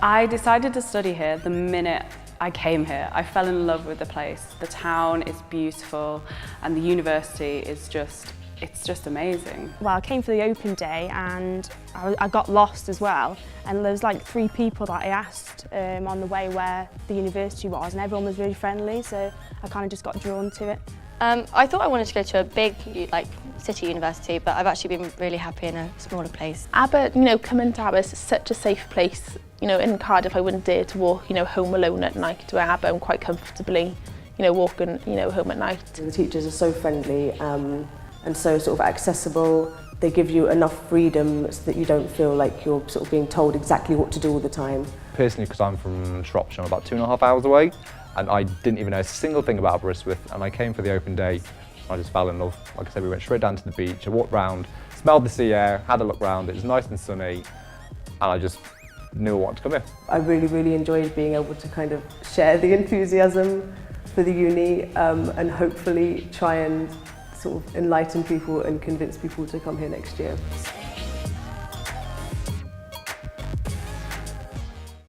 I decided to study here the minute I came here. I fell in love with the place. The town is beautiful and the university is it's just amazing. Well, I came for the open day and I got lost as well, and there was like 3 people that I asked on the way where the university was, and everyone was really friendly, so I kind of just got drawn to it. I thought I wanted to go to a big city university, but I've actually been really happy in a smaller place. Aber, coming to Aber is such a safe place. In Cardiff I wouldn't dare to walk, home alone at night. To Aber I'm quite comfortably, walking, home at night. The teachers are so friendly and so sort of accessible. They give you enough freedom so that you don't feel like you're sort of being told exactly what to do all the time. Personally, because I'm from Shropshire, I'm about 2.5 hours away, and I didn't even know a single thing about Aberystwyth, and I came for the open day. I just fell in love. Like I said, we went straight down to the beach, I walked round, smelled the sea air, had a look round, it was nice and sunny, and I just knew I wanted to come here. I really enjoyed being able to kind of share the enthusiasm for the uni and hopefully try and sort of enlighten people and convince people to come here next year.